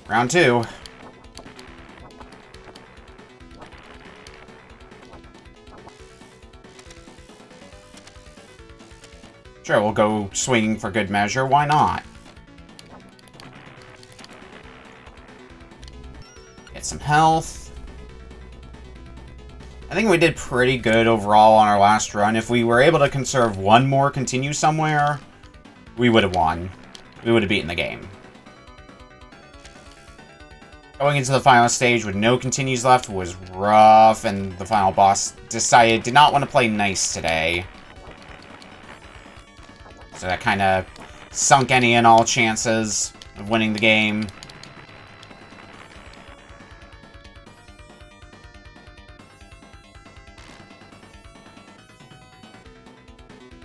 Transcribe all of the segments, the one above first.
Round 2. Sure, we'll go swinging for good measure. Why not? Get some health. I think we did pretty good overall on our last run. If we were able to conserve one more continue somewhere, we would have won. We would have beaten the game. Going into the final stage with no continues left was rough, and the final boss did not want to play nice today. So that kind of sunk any and all chances of winning the game.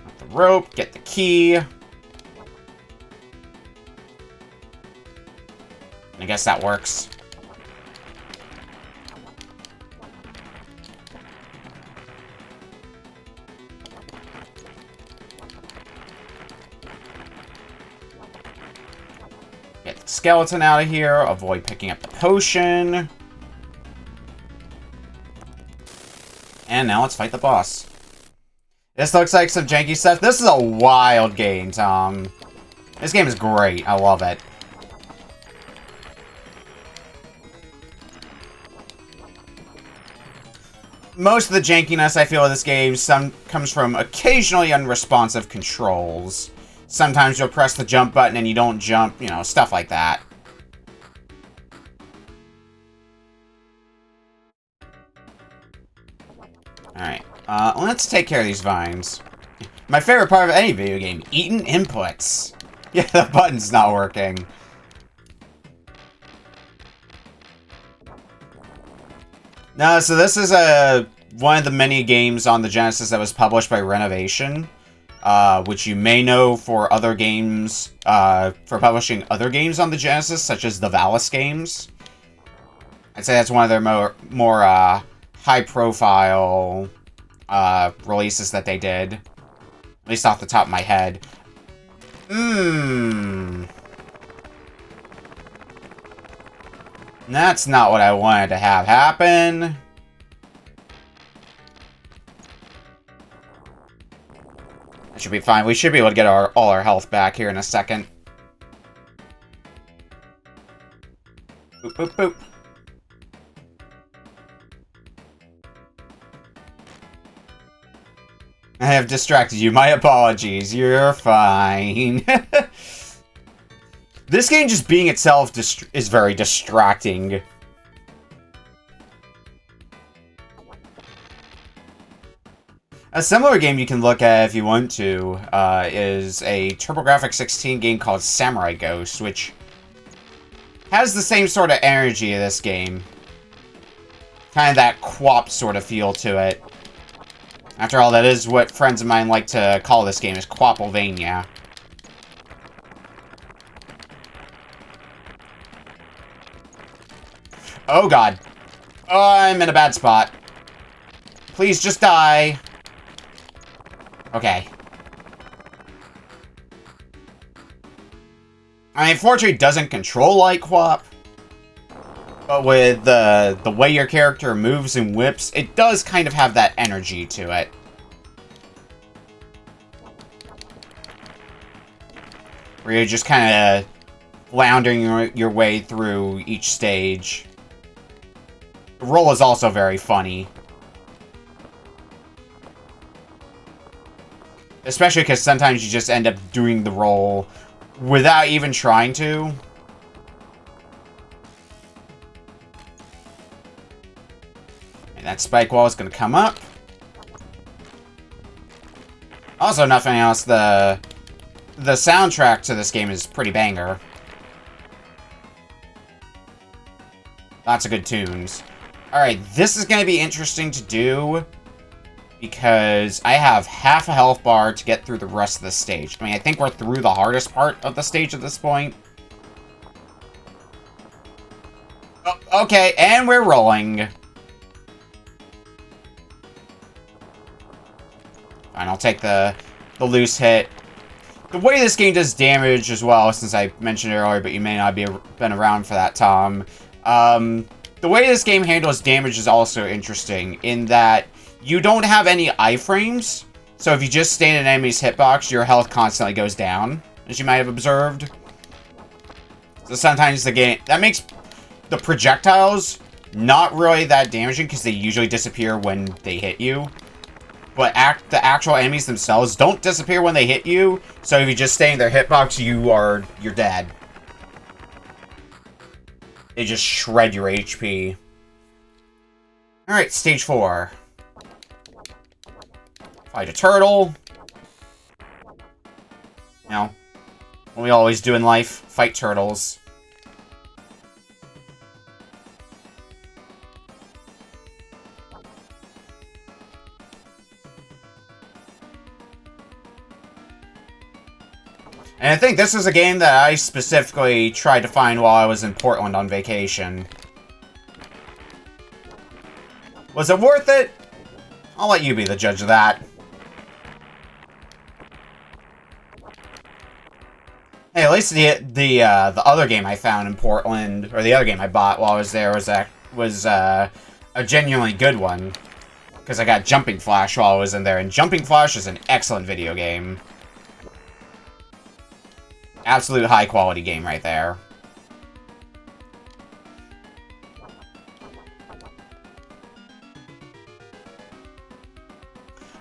Up the rope, get the key. I guess that works. Get the skeleton out of here. Avoid picking up the potion. And now let's fight the boss. This looks like some janky stuff. This is a wild game, Tom. This game is great. I love it. Most of the jankiness I feel in this game comes from occasionally unresponsive controls. Sometimes you'll press the jump button and you don't jump, you know, stuff like that. Alright, let's take care of these vines. My favorite part of any video game, eating inputs. Yeah, the button's not working. No, so this is one of the many games on the Genesis that was published by Renovation, which you may know for other games, for publishing other games on the Genesis, such as the Valis games. I'd say that's one of their more high-profile releases that they did, at least off the top of my head. That's not what I wanted to have happen. That should be fine. We should be able to get all our health back here in a second. Boop, boop, boop. I have distracted you. My apologies. You're fine. This game just being itself is very distracting. A similar game you can look at if you want to is a TurboGrafx-16 game called Samurai Ghost, which has the same sort of energy of this game. Kind of that QWOP sort of feel to it. After all, that is what friends of mine like to call this game, is Quapplevania. Oh god. Oh, I'm in a bad spot. Please just die. Okay. I mean, fortunately, it doesn't control like QWOP. But with the way your character moves and whips, it does kind of have that energy to it. Where you're just kind of floundering your way through each stage. The roll is also very funny. Especially because sometimes you just end up doing the roll without even trying to. And that spike wall is going to come up. Also, nothing else, the soundtrack to this game is pretty banger. Lots of good tunes. Alright, this is going to be interesting to do, because I have half a health bar to get through the rest of the stage. I mean, I think we're through the hardest part of the stage at this point. Oh, okay, and we're rolling. Fine, I'll take the loose hit. The way this game does damage as well, since I mentioned it earlier, but you may not be been around for that, Tom. The way this game handles damage is also interesting in that you don't have any iframes. So if you just stay in an enemy's hitbox, your health constantly goes down, as you might have observed. So sometimes the game... That makes the projectiles not really that damaging because they usually disappear when they hit you. But the actual enemies themselves don't disappear when they hit you. So if you just stay in their hitbox, you're dead. They just shred your HP. Alright, stage 4. Fight a turtle. You know, what we always do in life, fight turtles. And I think this is a game that I specifically tried to find while I was in Portland on vacation. Was it worth it? I'll let you be the judge of that. Hey, at least the other game I found in Portland, or the other game I bought while I was there, was a genuinely good one. Because I got Jumping Flash while I was in there, and Jumping Flash is an excellent video game. Absolute high-quality game right there.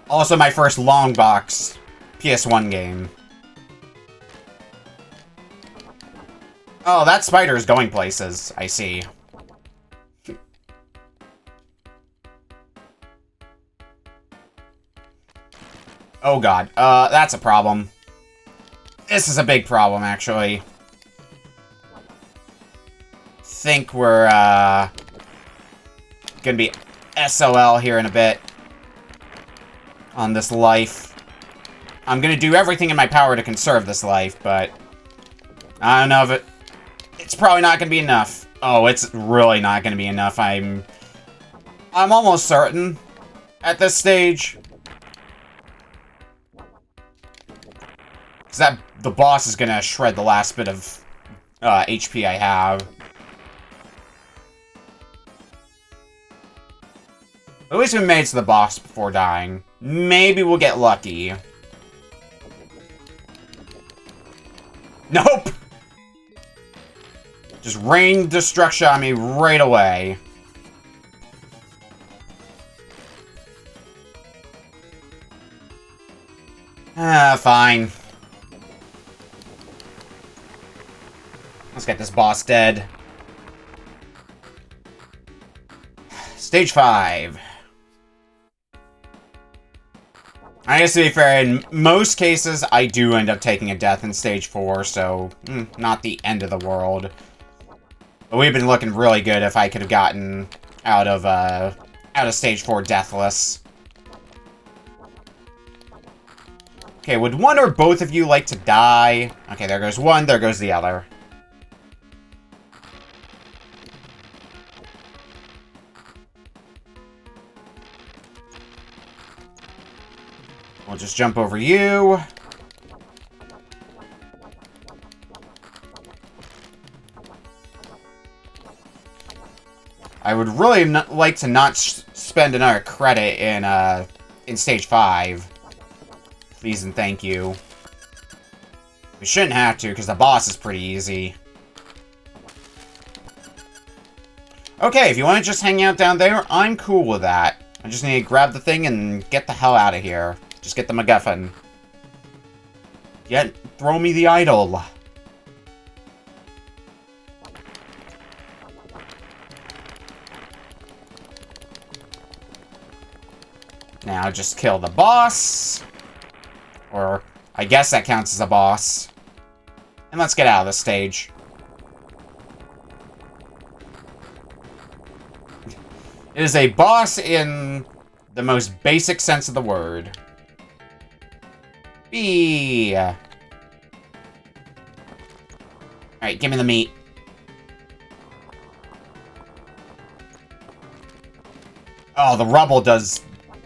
Also my first long box PS1 game. Oh, that spider is going places. I see. Oh god. That's a problem. This is a big problem, actually. Think we're, gonna be SOL here in a bit. On this life. I'm gonna do everything in my power to conserve this life, but... I don't know if it's probably not gonna be enough. Oh, it's really not gonna be enough. I'm almost certain at this stage. Because the boss is gonna shred the last bit of HP I have. At least we made it to the boss before dying. Maybe we'll get lucky. Nope! Just rain destruction on me right away. Ah, fine. Let's get this boss dead. Stage 5. I guess to be fair, in most cases, I do end up taking a death in Stage 4, so not the end of the world. But we've been looking really good if I could have gotten out of Stage 4 deathless. Okay, would one or both of you like to die? Okay, there goes one, there goes the other. We'll just jump over you. I would really like to not spend another credit in Stage 5. Please and thank you. We shouldn't have to, because the boss is pretty easy. Okay, if you want to just hang out down there, I'm cool with that. I just need to grab the thing and get the hell out of here. Just get the MacGuffin. Throw me the idol. Now just kill the boss. Or, I guess that counts as a boss. And let's get out of this stage. It is a boss in the most basic sense of the word. B. Alright, give me the meat. Oh, the rubble does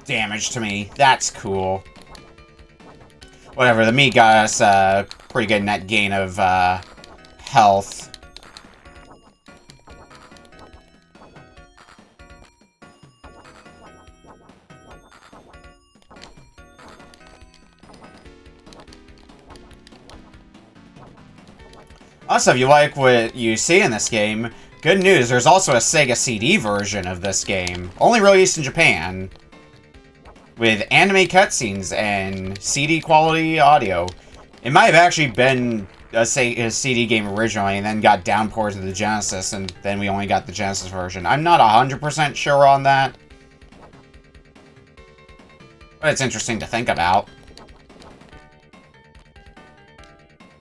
damage to me. That's cool. Whatever, the meat got us a pretty good net gain of health. Also, if you like what you see in this game, good news, there's also a Sega CD version of this game, only released in Japan, with anime cutscenes and CD quality audio. It might have actually been a CD game originally, and then got downported to the Genesis, and then we only got the Genesis version. I'm not 100% sure on that, but it's interesting to think about.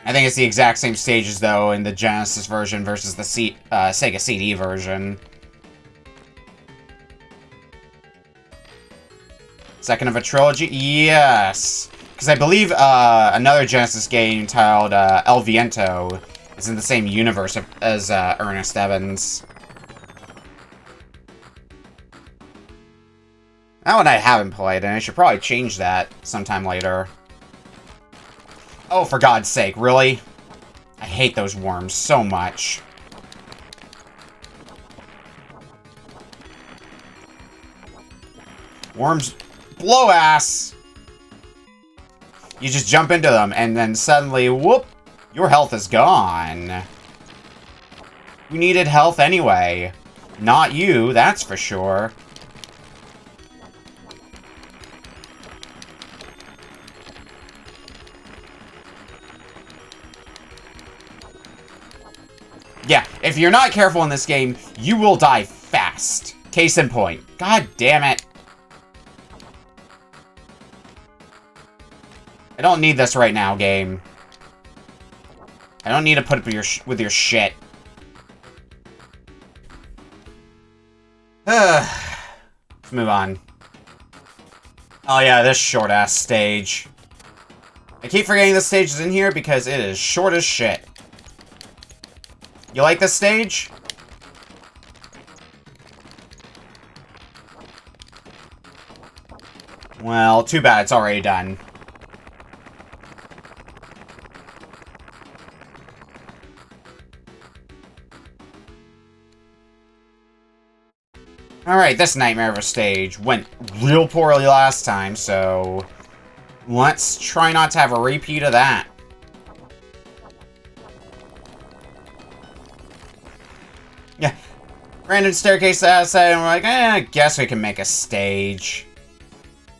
I think it's the exact same stages, though, in the Genesis version versus the Sega CD version. Second of a trilogy? Yes! Because I believe another Genesis game titled El Viento is in the same universe as Earnest Evans. That one I haven't played, and I should probably change that sometime later. Oh, for God's sake, really? I hate those worms so much. Worms blow ass! You just jump into them, and then suddenly, whoop! Your health is gone. You needed health anyway. Not you, that's for sure. Yeah, if you're not careful in this game, you will die fast. Case in point. God damn it. I don't need this right now, game. I don't need to put up with your shit. Let's move on. Oh yeah, this short-ass stage. I keep forgetting this stage is in here because it is short as shit. You like this stage? Well, too bad it's already done. Alright, this nightmare of a stage went real poorly last time, so let's try not to have a repeat of that. Yeah, random staircase outside, and we're like, I guess we can make a stage.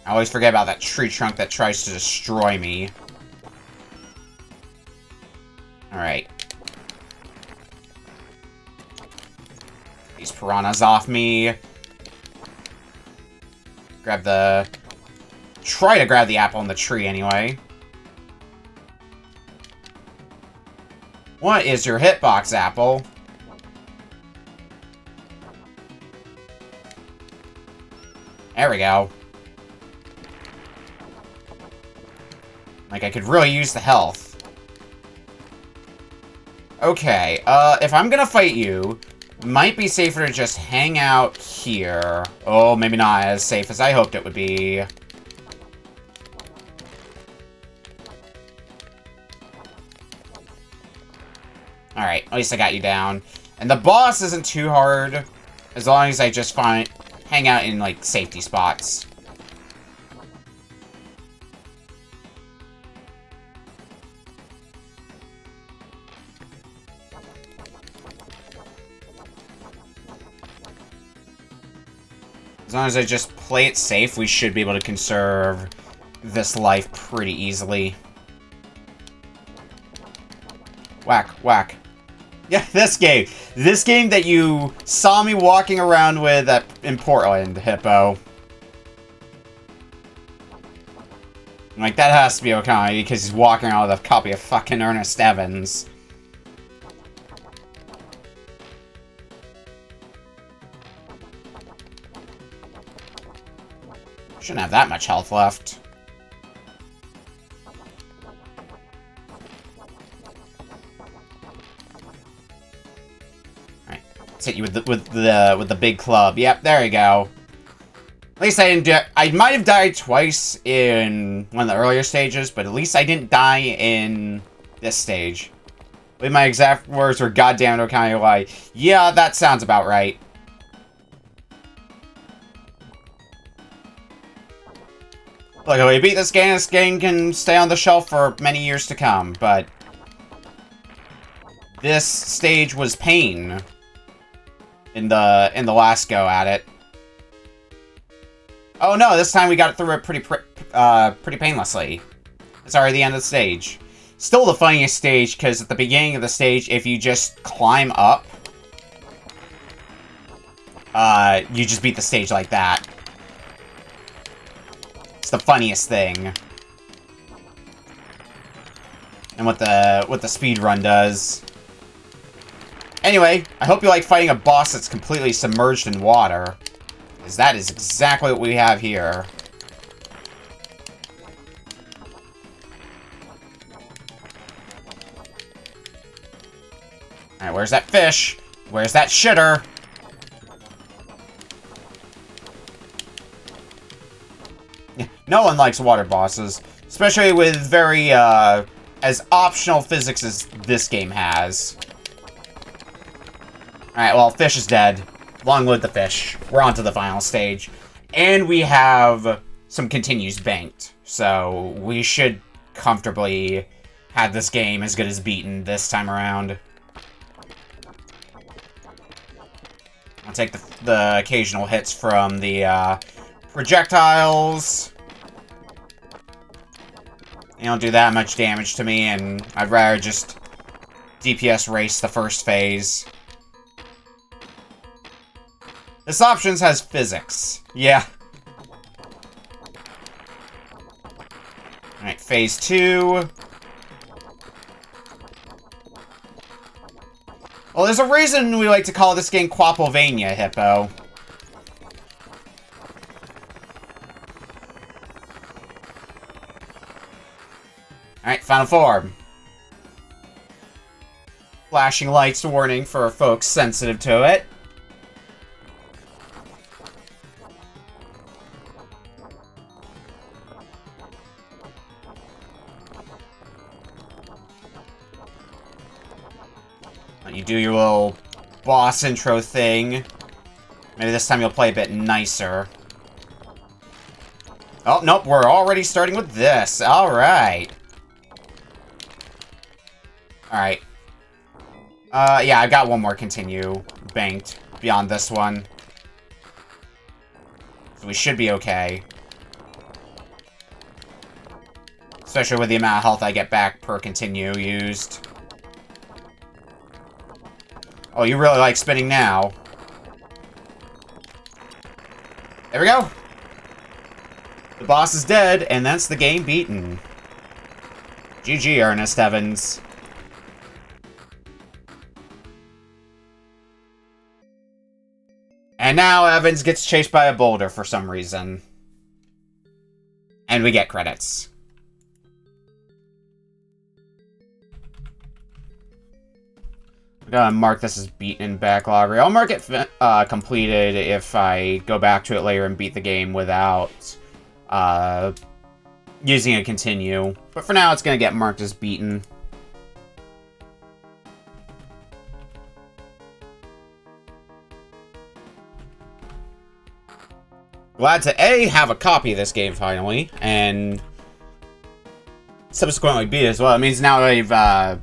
I always forget about that tree trunk that tries to destroy me. Alright. These piranhas off me. Try to grab the apple in the tree anyway. What is your hitbox, apple? There we go. Like, I could really use the health. Okay, if I'm gonna fight you, might be safer to just hang out here. Oh, maybe not as safe as I hoped it would be. Alright, at least I got you down. And the boss isn't too hard, as long as I just hang out in, like, safety spots. As long as I just play it safe, we should be able to conserve this life pretty easily. Whack, whack. Yeah, this game. This game that you saw me walking around with in Portland, Hippo. Like, that has to be okay, because he's walking around with a copy of fucking Earnest Evans. Shouldn't have that much health left. Alright, let's hit you with the big club. Yep, there you go. At least I didn't I might have died twice in one of the earlier stages, but at least I didn't die in this stage. I believe my exact words were, "God damn it, kind of like, yeah, that sounds about right." Look, if we beat this game can stay on the shelf for many years to come, but this stage was pain in the last go at it. Oh no, this time we got through it pretty painlessly. It's already the end of the stage. Still the funniest stage, because at the beginning of the stage, if you just climb up, you just beat the stage like that. It's the funniest thing. And what the speed run does. Anyway, I hope you like fighting a boss that's completely submerged in water, because that is exactly what we have here. Alright, where's that fish? Where's that shitter? No one likes water bosses, especially with very, as optional physics as this game has. Alright, well, fish is dead. Long live the fish. We're on to the final stage. And we have some continues banked. So, we should comfortably have this game as good as beaten this time around. I'll take the occasional hits from the, projectiles. They don't do that much damage to me, and I'd rather just DPS race the first phase. This options has physics. Yeah. Alright, phase 2. Well, there's a reason we like to call this game Quapovania, Hippo. Alright, final form. Flashing lights warning for folks sensitive to it. You do your little boss intro thing. Maybe this time you'll play a bit nicer. Oh, nope, we're already starting with this. Alright. Alright. Yeah, I've got one more continue banked beyond this one. So we should be okay. Especially with the amount of health I get back per continue used. Oh, you really like spinning now. There we go! The boss is dead, and that's the game beaten. GG, Earnest Evans. And now Evans gets chased by a boulder for some reason. And we get credits. I'm gonna mark this as beaten in backlog. I'll mark it completed if I go back to it later and beat the game without using a continue. But for now, it's gonna get marked as beaten. Glad to A, have a copy of this game finally, and subsequently B as well. It means now I've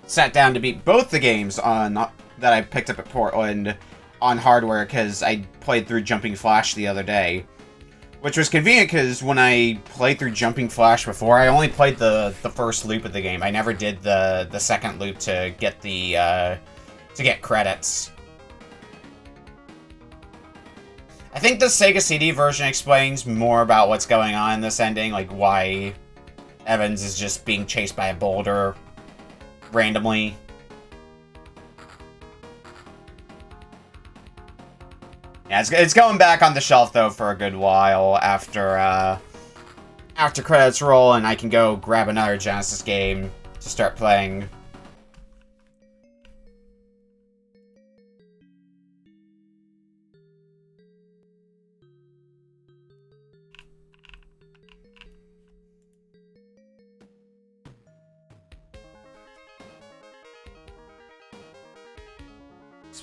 sat down to beat both the games on that I picked up at Portland on hardware, because I played through Jumping Flash the other day. Which was convenient, because when I played through Jumping Flash before, I only played the first loop of the game. I never did the second loop to get the to get credits. I think the Sega CD version explains more about what's going on in this ending, like why Evans is just being chased by a boulder randomly. Yeah, it's going back on the shelf though for a good while after credits roll, and I can go grab another Genesis game to start playing.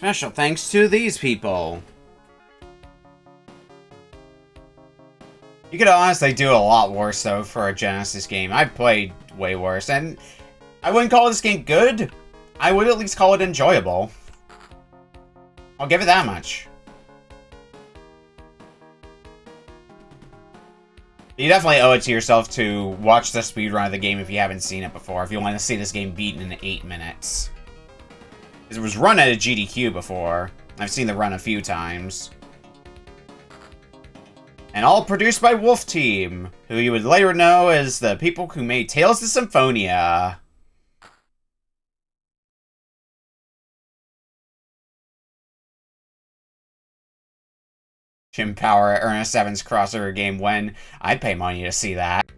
Special thanks to these people. You could honestly do a lot worse, though, for a Genesis game. I've played way worse, and I wouldn't call this game good. I would at least call it enjoyable. I'll give it that much. You definitely owe it to yourself to watch the speedrun of the game if you haven't seen it before, if you want to see this game beaten in 8 minutes. Because it was run at a GDQ before. I've seen the run a few times. And all produced by Wolf Team, who you would later know as the people who made Tales of Symphonia. Jim Power, Earnest Evans crossover game when I'd pay money to see that.